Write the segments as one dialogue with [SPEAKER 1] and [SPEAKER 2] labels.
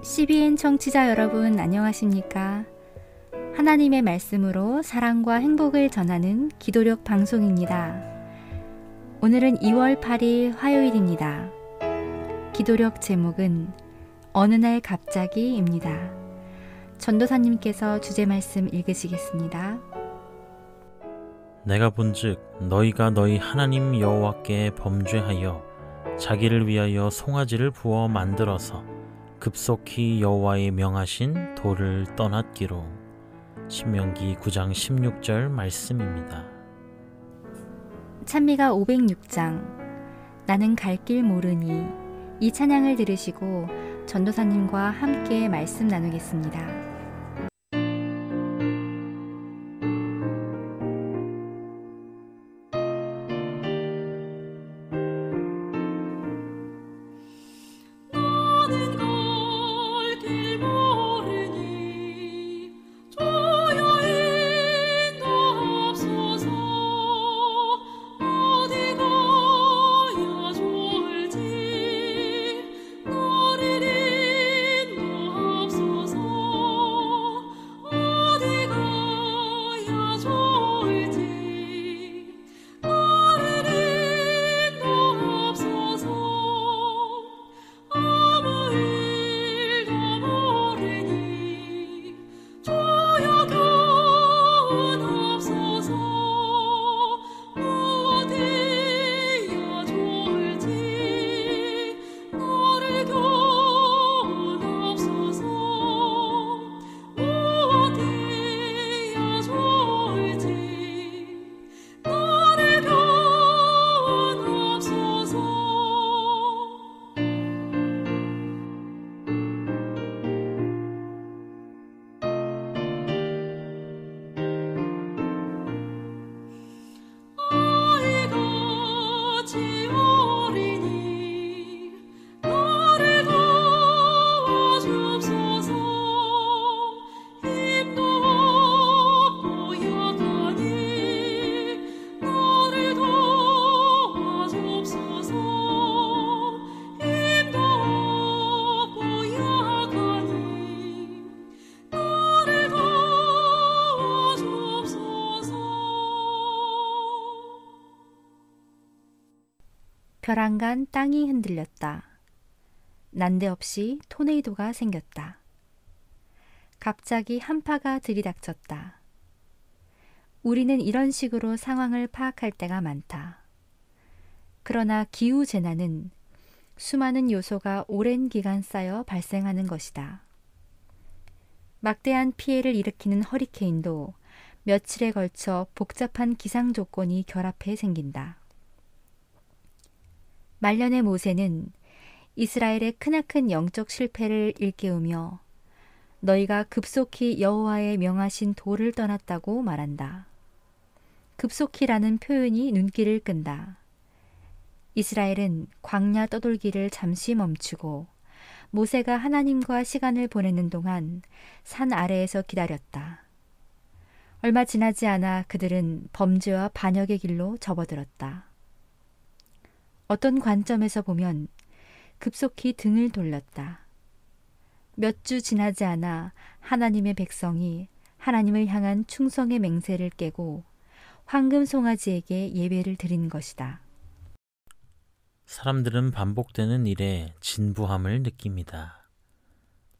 [SPEAKER 1] CBN 청취자 여러분 안녕하십니까? 하나님의 말씀으로 사랑과 행복을 전하는 기도력 방송입니다. 오늘은 2월 8일 화요일입니다. 기도력 제목은 어느 날 갑자기입니다. 전도사님께서 주제 말씀 읽으시겠습니다.
[SPEAKER 2] 내가 본즉 너희가 너희 하나님 여호와께 범죄하여 자기를 위하여 송아지를 부어 만들어서 급속히 여호와의 명하신 도를 떠났기로. 신명기 9장 16절 말씀입니다.
[SPEAKER 1] 찬미가 506장 나는 갈 길 모르니 이 찬양을 들으시고 전도사님과 함께 말씀 나누겠습니다. 벼랑간 땅이 흔들렸다. 난데없이 토네이도가 생겼다. 갑자기 한파가 들이닥쳤다. 우리는 이런 식으로 상황을 파악할 때가 많다. 그러나 기후재난은 수많은 요소가 오랜 기간 쌓여 발생하는 것이다. 막대한 피해를 일으키는 허리케인도 며칠에 걸쳐 복잡한 기상 조건이 결합해 생긴다. 말년의 모세는 이스라엘의 크나큰 영적 실패를 일깨우며 너희가 급속히 여호와의 명하신 도를 떠났다고 말한다. 급속히라는 표현이 눈길을 끈다. 이스라엘은 광야 떠돌기를 잠시 멈추고 모세가 하나님과 시간을 보내는 동안 산 아래에서 기다렸다. 얼마 지나지 않아 그들은 범죄와 반역의 길로 접어들었다. 어떤 관점에서 보면 급속히 등을 돌렸다. 몇 주 지나지 않아 하나님의 백성이 하나님을 향한 충성의 맹세를 깨고 황금 송아지에게 예배를 드린 것이다.
[SPEAKER 2] 사람들은 반복되는 일에 진부함을 느낍니다.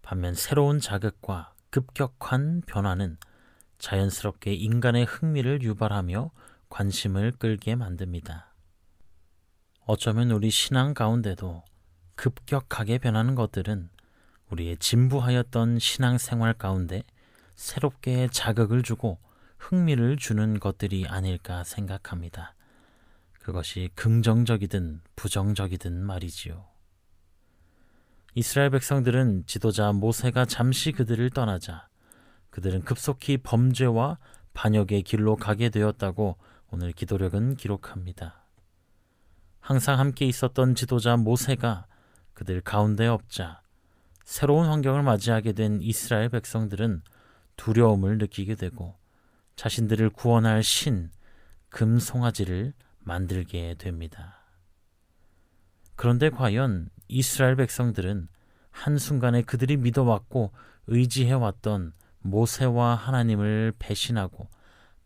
[SPEAKER 2] 반면 새로운 자극과 급격한 변화는 자연스럽게 인간의 흥미를 유발하며 관심을 끌게 만듭니다. 어쩌면 우리 신앙 가운데도 급격하게 변하는 것들은 우리의 진부하였던 신앙생활 가운데 새롭게 자극을 주고 흥미를 주는 것들이 아닐까 생각합니다. 그것이 긍정적이든 부정적이든 말이지요. 이스라엘 백성들은 지도자 모세가 잠시 그들을 떠나자 그들은 급속히 범죄와 반역의 길로 가게 되었다고 오늘 기도력은 기록합니다. 항상 함께 있었던 지도자 모세가 그들 가운데 없자 새로운 환경을 맞이하게 된 이스라엘 백성들은 두려움을 느끼게 되고 자신들을 구원할 신, 금송아지를 만들게 됩니다. 그런데 과연 이스라엘 백성들은 한순간에 그들이 믿어왔고 의지해왔던 모세와 하나님을 배신하고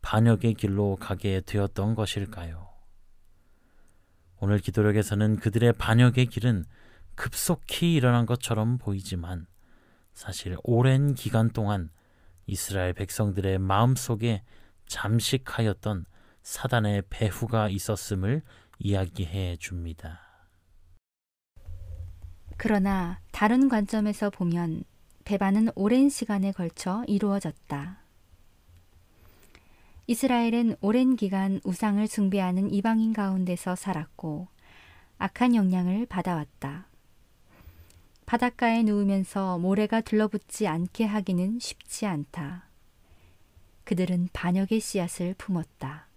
[SPEAKER 2] 반역의 길로 가게 되었던 것일까요? 오늘 기도력에서는 그들의 반역의 길은 급속히 일어난 것처럼 보이지만 사실 오랜 기간 동안 이스라엘 백성들의 마음속에 잠식하였던 사단의 배후가 있었음을 이야기해 줍니다.
[SPEAKER 1] 그러나 다른 관점에서 보면 배반은 오랜 시간에 걸쳐 이루어졌다. 이스라엘은 오랜 기간 우상을 숭배하는 이방인 가운데서 살았고 악한 영향을 받아왔다. 바닷가에 누우면서 모래가 들러붙지 않게 하기는 쉽지 않다. 그들은 반역의 씨앗을 품었다.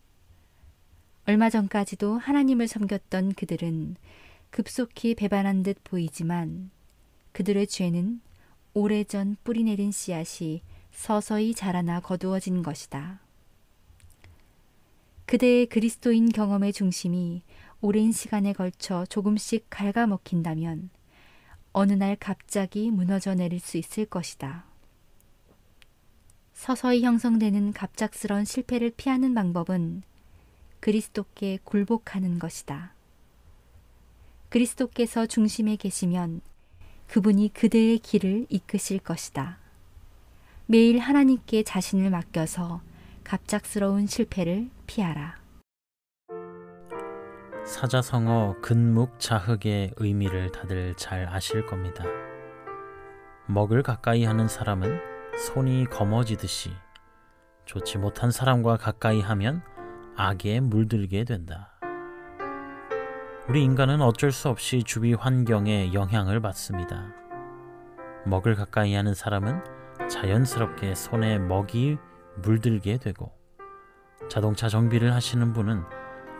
[SPEAKER 1] 얼마 전까지도 하나님을 섬겼던 그들은 급속히 배반한 듯 보이지만 그들의 죄는 오래전 뿌리내린 씨앗이 서서히 자라나 거두어진 것이다. 그대의 그리스도인 경험의 중심이 오랜 시간에 걸쳐 조금씩 갉아먹힌다면 어느 날 갑자기 무너져 내릴 수 있을 것이다. 서서히 형성되는 갑작스런 실패를 피하는 방법은 그리스도께 굴복하는 것이다. 그리스도께서 중심에 계시면 그분이 그대의 길을 이끄실 것이다. 매일 하나님께 자신을 맡겨서 갑작스러운 실패를 피하라.
[SPEAKER 2] 사자성어 근묵자흑의 의미를 다들 잘 아실 겁니다. 먹을 가까이 하는 사람은 손이 검어지듯이 좋지 못한 사람과 가까이 하면 악에 물들게 된다. 우리 인간은 어쩔 수 없이 주위 환경에 영향을 받습니다. 먹을 가까이 하는 사람은 자연스럽게 손에 먹이 물들게 되고 자동차 정비를 하시는 분은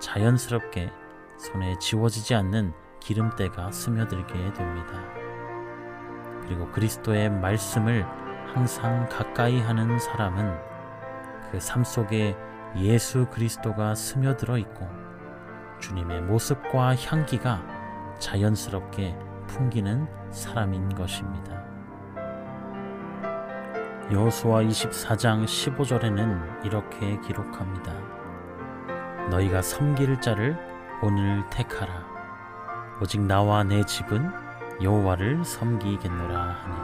[SPEAKER 2] 자연스럽게 손에 지워지지 않는 기름때가 스며들게 됩니다. 그리고 그리스도의 말씀을 항상 가까이 하는 사람은 그 삶 속에 예수 그리스도가 스며들어 있고 주님의 모습과 향기가 자연스럽게 풍기는 사람인 것입니다. 여호수아 24장 15절에는 이렇게 기록합니다. 너희가 섬길 자를 오늘 택하라. 오직 나와 내 집은 여호와를 섬기겠노라 하니.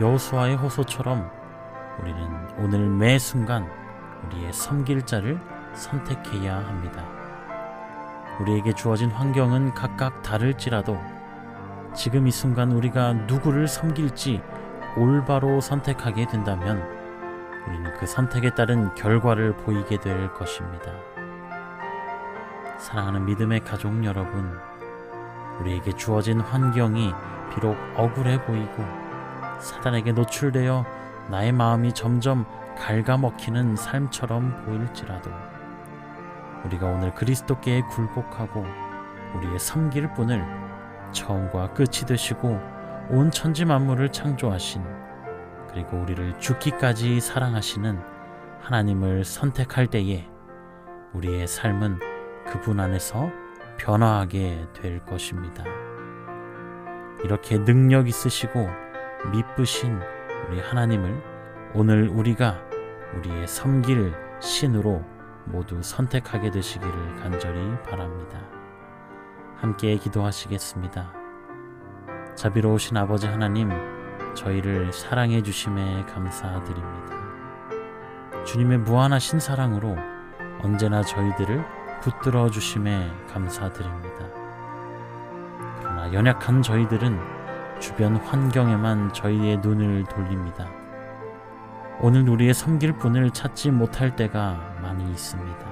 [SPEAKER 2] 여호수아의 호소처럼 우리는 오늘 매 순간 우리의 섬길 자를 선택해야 합니다. 우리에게 주어진 환경은 각각 다를지라도 지금 이 순간 우리가 누구를 섬길지 올바로 선택하게 된다면 우리는 그 선택에 따른 결과를 보이게 될 것입니다. 사랑하는 믿음의 가족 여러분, 우리에게 주어진 환경이 비록 억울해 보이고 사단에게 노출되어 나의 마음이 점점 갉아먹히는 삶처럼 보일지라도 우리가 오늘 그리스도께 굴복하고 우리의 섬길 분을 처음과 끝이 되시고 온 천지 만물을 창조하신 그리고 우리를 죽기까지 사랑하시는 하나님을 선택할 때에 우리의 삶은 그분 안에서 변화하게 될 것입니다. 이렇게 능력 있으시고 미쁘신 우리 하나님을 오늘 우리가 우리의 섬길 신으로 모두 선택하게 되시기를 간절히 바랍니다. 함께 기도하시겠습니다. 자비로우신 아버지 하나님, 저희를 사랑해 주심에 감사드립니다. 주님의 무한하신 사랑으로 언제나 저희들을 붙들어 주심에 감사드립니다. 그러나 연약한 저희들은 주변 환경에만 저희의 눈을 돌립니다. 오늘 우리의 섬길 분을 찾지 못할 때가 많이 있습니다.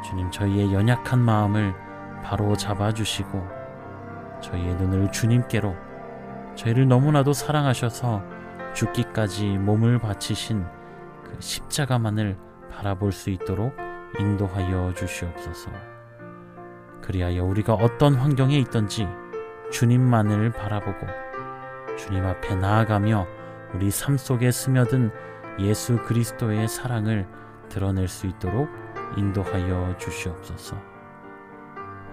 [SPEAKER 2] 주님, 저희의 연약한 마음을 바로 잡아주시고 저희의 눈을 주님께로, 저희를 너무나도 사랑하셔서 죽기까지 몸을 바치신 그 십자가만을 바라볼 수 있도록 인도하여 주시옵소서. 그리하여 우리가 어떤 환경에 있든지 주님만을 바라보고 주님 앞에 나아가며 우리 삶 속에 스며든 예수 그리스도의 사랑을 드러낼 수 있도록 인도하여 주시옵소서.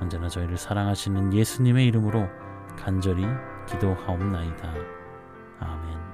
[SPEAKER 2] 언제나 저희를 사랑하시는 예수님의 이름으로 간절히 기도하옵나이다. 아멘.